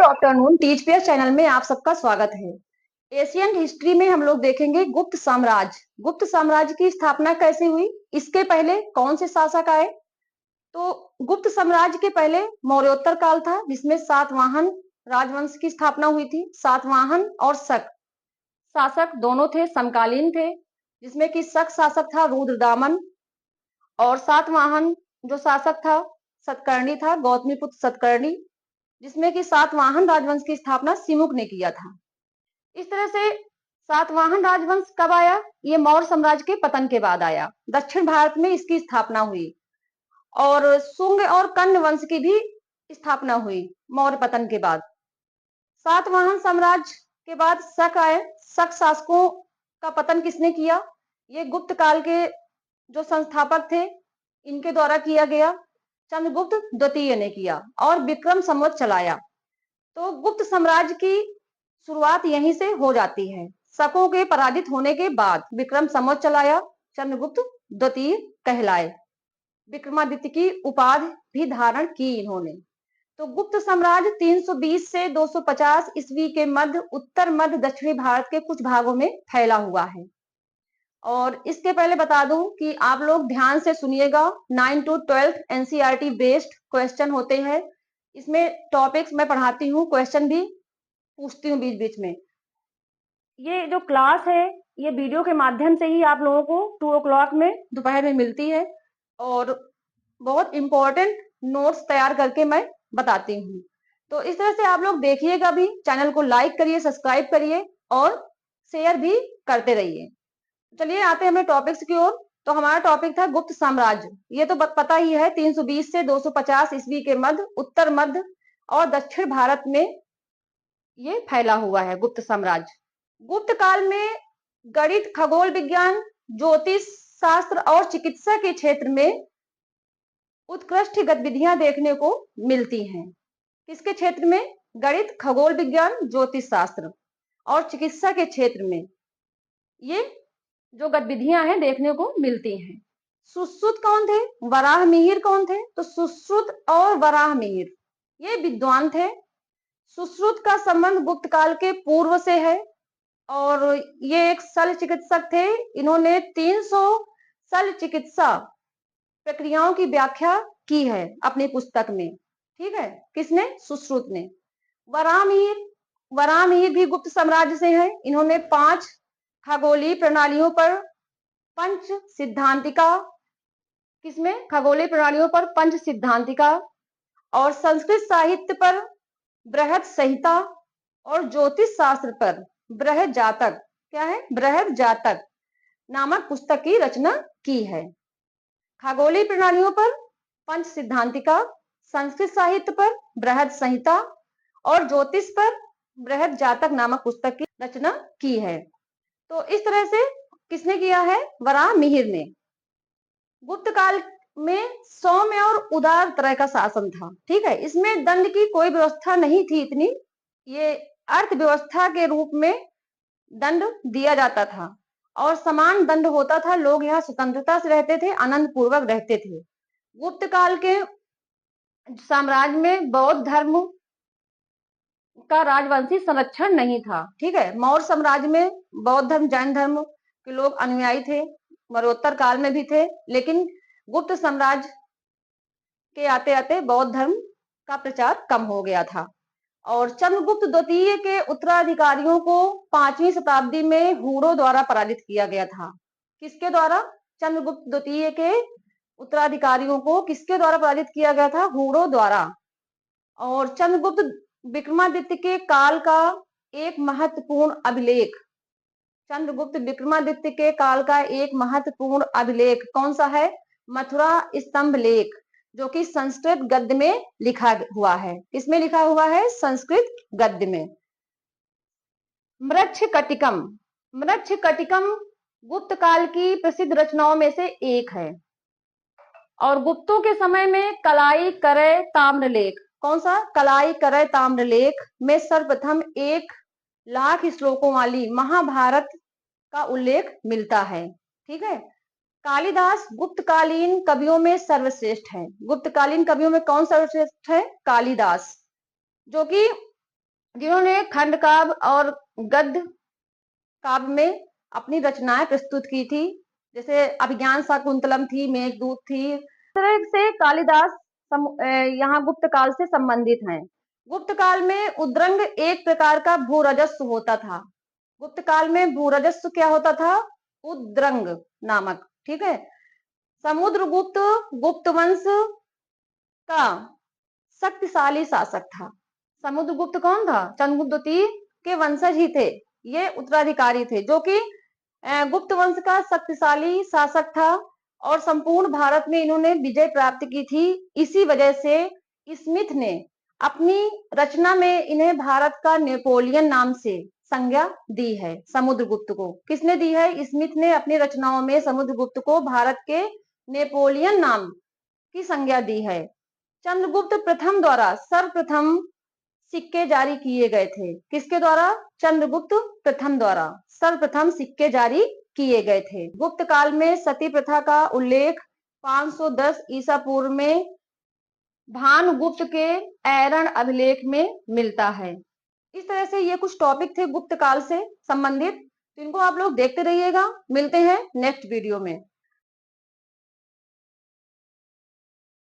Afternoon. Teach pair channel में आप सबका स्वागत है। एशियन हिस्ट्री में हम लोग देखेंगे गुप्त साम्राज्य। गुप्त साम्राज्य की स्थापना कैसे हुई, इसके पहले कौन से शासक आए। तो गुप्त साम्राज्य के पहले मौर्योत्तर काल था, जिसमें सातवाहन राजवंश की स्थापना हुई थी। सातवाहन और शक शासक दोनों थे, समकालीन थे, जिसमें कि शक शासक था रुद्रदामन और सातवाहन जो शासक था सतकर्णी था, गौतमीपुत्र सतकर्णी, जिसमें कि सातवाहन राजवंश की स्थापना सिमुक ने किया था। इस तरह से सातवाहन राजवंश कब आया? ये मौर्य साम्राज्य के पतन के बाद आया। दक्षिण भारत में इसकी स्थापना हुई और शुंग और कण्व वंश की भी स्थापना हुई मौर्य पतन के बाद। सातवाहन साम्राज्य के बाद शक आए। शक शासकों का पतन किसने किया? ये गुप्त काल के जो संस्थापक थे इनके द्वारा किया गया। चंद्रगुप्त द्वितीय ने किया और विक्रम संवत चलाया। तो गुप्त साम्राज्य की शुरुआत यहीं से हो जाती है। शकों के पराजित होने के बाद विक्रम संवत चलाया, चंद्रगुप्त द्वितीय कहलाए। विक्रमादित्य की उपाधि भी धारण की इन्होंने। तो गुप्त साम्राज्य 320 से 250 ईस्वी के मध्य उत्तर मध्य दक्षिणी भारत के कुछ भागों में फैला हुआ है। और इसके पहले बता दूं कि आप लोग ध्यान से सुनिएगा। 9 to 12 एनसीईआरटी बेस्ड क्वेश्चन होते हैं। इसमें टॉपिक्स मैं पढ़ाती हूँ, क्वेश्चन भी पूछती हूँ बीच बीच में। ये जो क्लास है ये वीडियो के माध्यम से ही आप लोगों को 2 o'clock में दोपहर में मिलती है और बहुत इंपॉर्टेंट नोट्स तैयार करके मैं बताती हूँ। तो इस तरह से आप लोग देखिएगा भी, चैनल को लाइक करिए, सब्सक्राइब करिए और शेयर भी करते रहिए। चलिए आते हैं हमें टॉपिक्स की ओर। तो हमारा टॉपिक था गुप्त साम्राज्य। ये तो पता ही है, 320 से 250 ईस्वी के मध्य उत्तर मध्य और दक्षिण भारत में ये फैला हुआ है गुप्त साम्राज्य। गुप्त काल में गणित, खगोल विज्ञान, ज्योतिष शास्त्र और चिकित्सा के क्षेत्र में उत्कृष्ट गतिविधियां देखने को मिलती हैं। किसके क्षेत्र में? गणित, खगोल विज्ञान, ज्योतिष शास्त्र और चिकित्सा के क्षेत्र में ये जो गतिविधियां हैं देखने को मिलती हैं। सुश्रुत कौन थे? वराहमिहिर कौन थे? तो सुश्रुत और वराहमिहिर ये विद्वान थे। सुश्रुत का संबंध गुप्त काल के पूर्व से है और ये एक शल्य चिकित्सक थे। इन्होंने 300 शल्य चिकित्सा प्रक्रियाओं की व्याख्या की है अपनी पुस्तक में। ठीक है, किसने? सुश्रुत ने। वराहमिहिर भी गुप्त साम्राज्य से है। इन्होंने 5 खगोलीय प्रणालियों पर पंच सिद्धांतिका, किसमें? खगोलीय प्रणालियों पर पंच सिद्धांतिका और संस्कृत साहित्य पर बृहद संहिता और ज्योतिष शास्त्र पर बृहद जातक, क्या है? बृहद जातक नामक पुस्तक की रचना की है। खगोलीय प्रणालियों पर पंच सिद्धांतिका, संस्कृत साहित्य पर बृहद संहिता और ज्योतिष पर बृहद जातक नामक पुस्तक की रचना की है। तो इस तरह से किसने किया है? वराहमिहिर ने। गुप्त काल में सौम्य और उदार तरह का शासन था। ठीक है, इसमें दंड की कोई व्यवस्था नहीं थी इतनी। ये अर्थव्यवस्था के रूप में दंड दिया जाता था और समान दंड होता था। लोग यहाँ स्वतंत्रता से रहते थे, आनंद पूर्वक रहते थे। गुप्त काल के साम्राज्य में बौद्ध धर्म का राजवंशी संरक्षण नहीं था। ठीक है, मौर्य साम्राज्य में बौद्ध धर्म, जैन धर्म के लोग अनुयायी थे, मरणोत्तर काल में भी थे, लेकिन गुप्त साम्राज्य के आते आते बौद्ध धर्म का प्रचार कम हो गया था। और चंद्रगुप्त द्वितीय के उत्तराधिकारियों को 5वीं शताब्दी में हुड़ों द्वारा पराजित किया गया था। किसके द्वारा? चंद्रगुप्त द्वितीय के उत्तराधिकारियों को किसके द्वारा पराजित किया गया था? हुड़ों द्वारा। और चंद्रगुप्त विक्रमादित्य के काल का एक महत्वपूर्ण अभिलेख, चंद्रगुप्त विक्रमादित्य के काल का एक महत्वपूर्ण अभिलेख कौन सा है? मथुरा स्तंभ लेख, जो कि संस्कृत गद्य में लिखा हुआ है। किसमें लिखा हुआ है? संस्कृत गद्य में। मृच्छकटिकम, मृच्छकटिकम गुप्त काल की प्रसिद्ध रचनाओं में से एक है। और गुप्तों के समय में कलाई करय ताम्रलेख, कौन सा? कलाई करय ताम्रलेख में सर्वप्रथम 1,00,000 श्लोकों वाली महाभारत का उल्लेख मिलता है। ठीक है, कालिदास गुप्तकालीन कवियों में सर्वश्रेष्ठ है। गुप्तकालीन कवियों में कौन सर्वश्रेष्ठ है? कालिदास, जो कि जिन्होंने खंड काव्य और गद्य काव्य में अपनी रचनाएं प्रस्तुत की थी, जैसे अभिज्ञान शाकुंतलम थी, मेघदूत थी। इस तरह से कालिदास यहाँ गुप्त काल से संबंधित हैं। गुप्त काल में उद्रंग एक प्रकार का भूरजस्व होता था। गुप्त काल में भूरजस्व क्या होता था? उद्रंग नामक। ठीक है। समुद्रगुप्त गुप्त वंश का शक्तिशाली शासक था। समुद्रगुप्त कौन था? चंद्रगुप्त द्वितीय के वंशज ही थे। ये उत्तराधिकारी थे, जो कि गुप्त वंश का शक्तिशाली शासक था और संपूर्ण भारत में इन्होंने विजय प्राप्त की थी। इसी वजह से स्मिथ ने अपनी रचना में इन्हें भारत का नेपोलियन नाम से संज्ञा दी है। समुद्रगुप्त को किसने दी है? स्मिथ ने अपनी रचनाओं में समुद्रगुप्त को भारत के नेपोलियन नाम की संज्ञा दी है। चंद्रगुप्त प्रथम द्वारा सर्वप्रथम सिक्के जारी किए गए थे। किसके द्वारा? चंद्रगुप्त प्रथम द्वारा सर्वप्रथम सिक्के जारी किए गए थे। गुप्त काल में सती प्रथा का उल्लेख 510 ईसा पूर्व में भानुगुप्त के ऐरण अभिलेख में मिलता है। इस तरह से ये कुछ टॉपिक थे गुप्त काल से संबंधित। तो इनको आप लोग देखते रहिएगा। मिलते हैं नेक्स्ट वीडियो में।